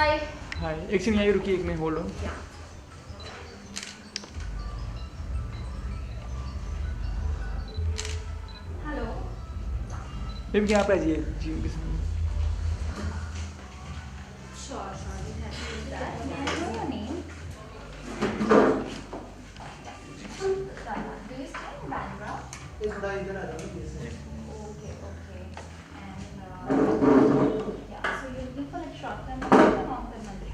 हाय, एक सेकंड यहीं रुकिए, एक मिनट होल्ड हो। हेलो। मैम क्या आप आइए जिम के सामने। Sure, we have to do that. May I know your name? Tara. Do you stay in Bandra? Okay, okay. And yeah, so you're looking for like short-term or long-term medication?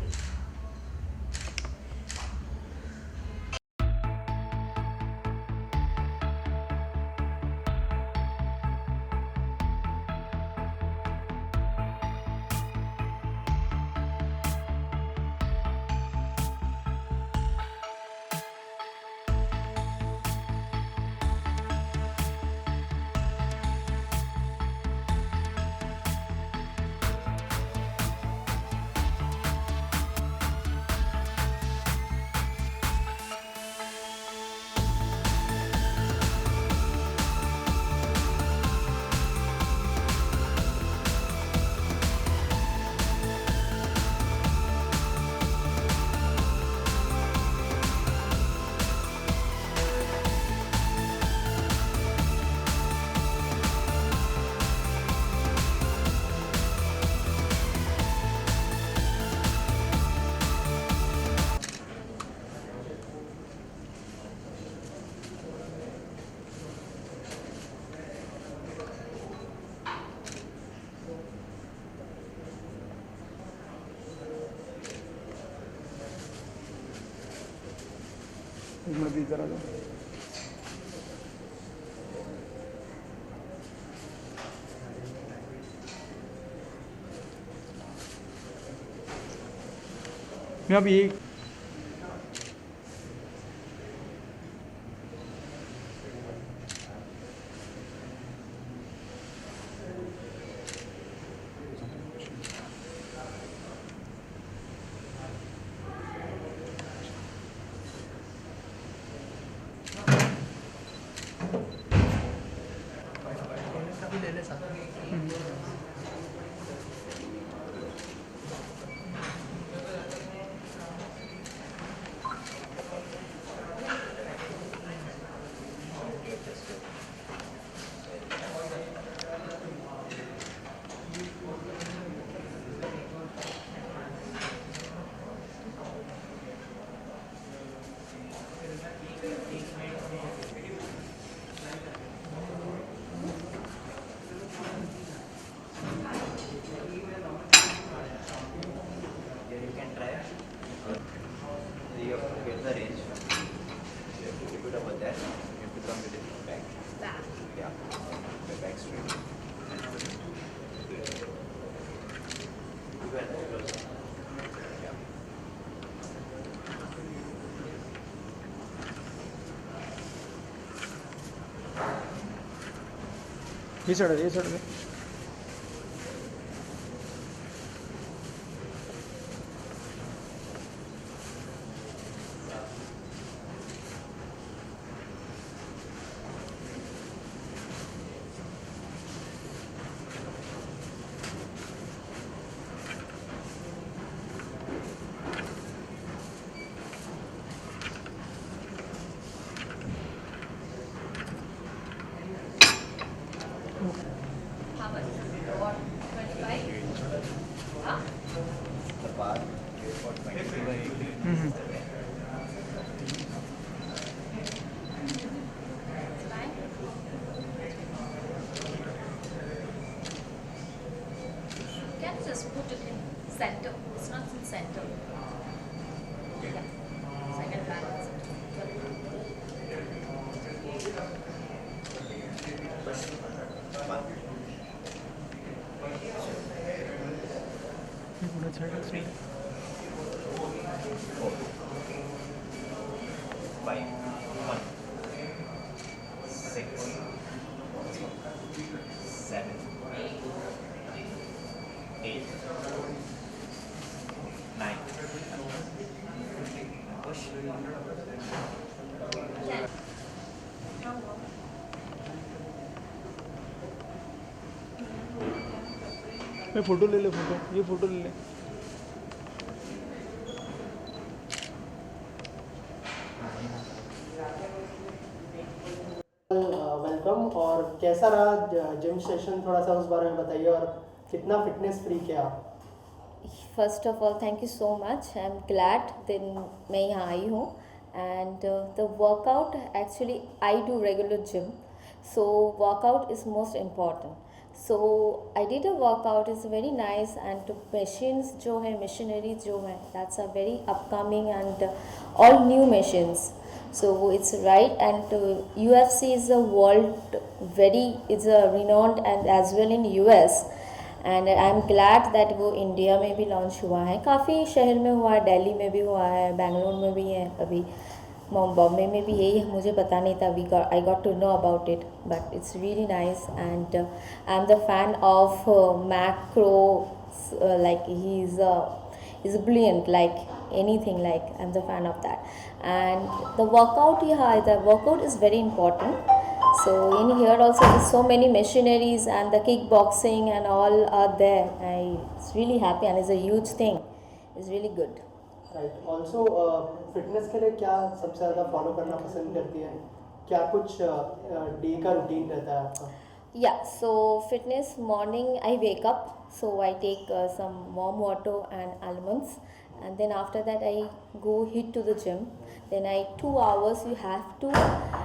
एक minute इधर आ जाओ। मैं अब ये You have to get the range. You have to keep it over there. You have to come with it back. Back. Yeah. The back straight. You can close. Yeah. ये side है। How much? What? 25? Huh? The bar is for 20. Fine. Can you just put it in center? It's not in center. Yeah. So I can balance it. One. ये पूरा side है। 4. 5. 1. 6. 7. 8. 9. Push. Ten. मैं photo ले ले, photo ये photo ले ले। कैसा रहा जिम सेशन, थोड़ा सा उस बारे में बताइए, और कितना फिटनेस फ्री क्या आप? First of all, thank you so much. I'm glad that मैं यहाँ आई हूँ. And the workout, actually I do regular gym, so workout is most important. So I did a workout, it's very nice, and machines जो है, machineries जो है, that's a very upcoming and all new machines. So it's right, and UFC is a world it's a renowned and as well in US. And I am glad that वो India में भी launch हुआ है, काफ़ी शहर में हुआ है, दिल्ली में भी हुआ है, बेंगलोर में भी है, अभी बॉम्बे में भी यही है, मुझे पता नहीं था, I got to know about it, but it's really nice. And I am the fan of macro, like he is brilliant, like anything, like I'm the fan of that. And the workout, yeah, the workout is very important. So in here also there's so many machineries and the kickboxing and all are there. It's really happy and it's a huge thing. It's really good. Right. Also fitness के लिए क्या सबसे ज़्यादा follow करना पसंद करती है? क्या कुछ डे का रूटीन रहता है आपका? Yeah, so fitness, morning I wake up, so I take some warm water and almonds, and then after that I go hit to the gym. Then 2 hours you have to,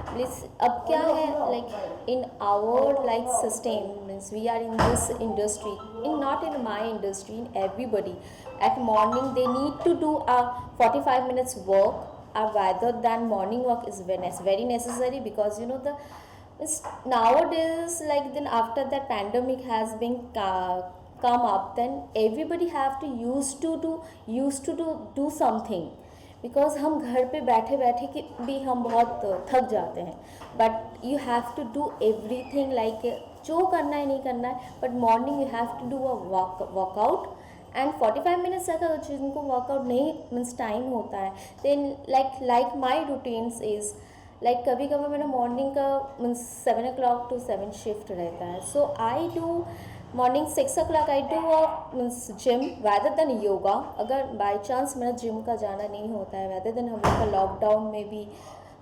please, अब क्या है, like in our like sustain, means we are in this industry, not in my industry, in everybody, at morning they need to do a 45 minutes work, rather than morning work is very necessary, because you know nowadays, like then after that pandemic has been come up, then everybody have to used to do something, because हम घर पे बैठे बैठे कि भी हम बहुत थक जाते हैं, but you have to do everything, like जो करना है नहीं करना है, but morning you have to do a workout. एंड 45 मिनट्स अगर जिनको वर्कआउट नहीं मीन्स टाइम होता है, then like my routines is like कभी कभी मेरा मॉर्निंग का मीन्स 7 o'clock to 7 शिफ्ट रहता है, so I do morning 6 o'clock I do means gym rather than yoga. अगर बाई चांस मेरा जिम का जाना नहीं होता है, rather than हम लोग का लॉकडाउन में भी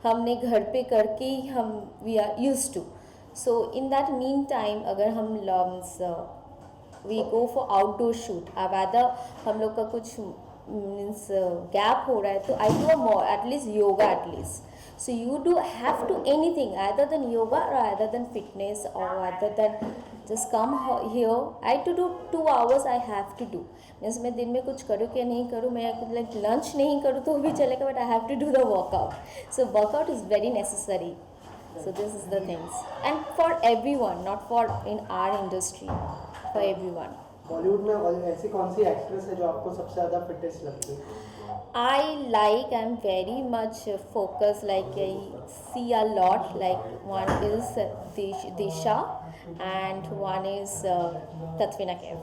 हमने घर पे करके ही हम we are use to. So in that mean time अगर हम we go for outdoor shoot, rather हम लोग का कुछ मीन्स गैप हो रहा है, तो I do at least yoga at least. So you do have to anything other than yoga or other than fitness or other than just come here. I to do 2 hours I have to do. Means मैं दिन में कुछ करूँ क्या नहीं करूँ, मैं like lunch नहीं करूँ तो भी चलेगा, but I have to do the workout. So workout is very necessary. So this is the things, and for everyone, not for in our industry, for everyone. Bollywood में ऐसी कौन सी एक्ट्रेस है जो आपको सबसे ज़्यादा फिटेस्ट लगती है? I'm very much focused, like I see a lot, like one is Disha and one is Katrina Kaif.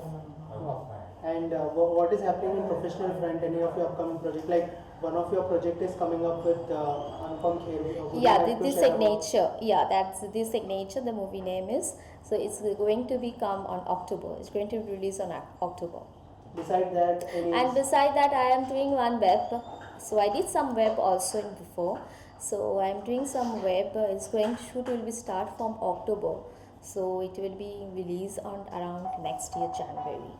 And what is happening in professional front, any of your upcoming project, like one of your project is coming up with Anupam Kher. Yeah, the signature. Yeah, that's the signature. The movie name is. So it's going to become on October. It's going to be released on October. Beside that, and beside that, I am doing one web. So I did some web also in before. So I am doing some web. It's going to shoot will be start from October. So it will be released on around next year January.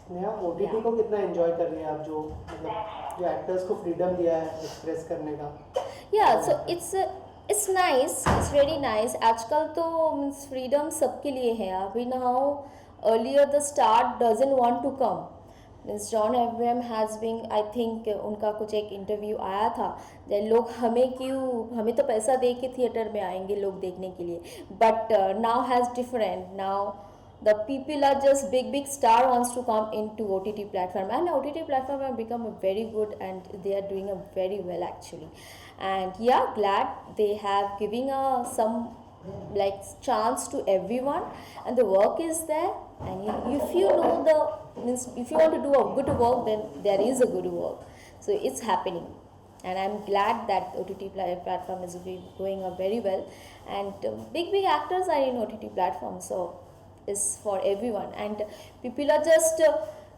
Sneha, OTT को कितना enjoy कर रही हैं आप, जो मतलब जो actors को फ्रीडम दिया है एक्सप्रेस करने का? Yeah, so it's nice, it's very nice. आजकल तो मीन्स फ्रीडम सबके लिए है. अभी now earlier the star doesn't want to come. Means John Abraham has been, I think उनका कुछ एक इंटरव्यू आया था, लोग हमें तो पैसा दे के थिएटर में आएंगे लोग देखने के लिए, but now has different. Now the people are just big star wants to come into OTT platform, and OTT platform have become very good and they are doing a very well actually. And yeah, glad they have giving some like chance to everyone, and the work is there, and if you know means if you want to do a good work, then there is a good work. So it's happening, and I'm glad that OTT platform is going very well, and big actors are in OTT platform, so is for everyone. And people are just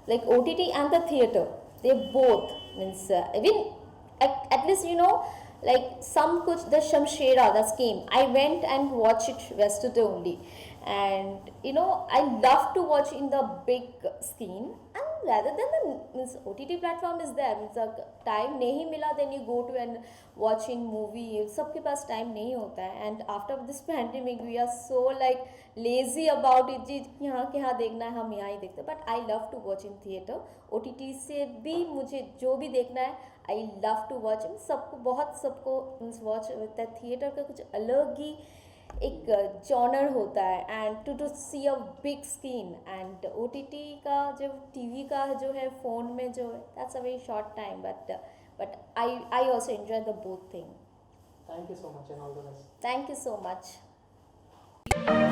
like OTT and the theater, they both means even at least you know, like some kuch the Shamshera, the scheme, I went and watched it yesterday only, and you know I love to watch in the big screen, and rather than the means OTT platform is there, means time नहीं मिला then you go to and watching movie, सबके पास time नहीं होता है, and after this pandemic we are so like lazy about it जी यहाँ के यहाँ देखना है हम यहाँ ही देखते हैं, but I love to watch in theater. OTT से भी मुझे जो भी देखना है I love to watch, सबको बहुत सबको मीन्स वॉच होता है, थिएटर का कुछ अलग ही एक जॉनर होता है, and to see a big screen, and OTT का जो TV का जो है फ़ोन में जो है that's a very short time, but I also enjoy the both thing. Thank you so much and all the best. Thank you so much.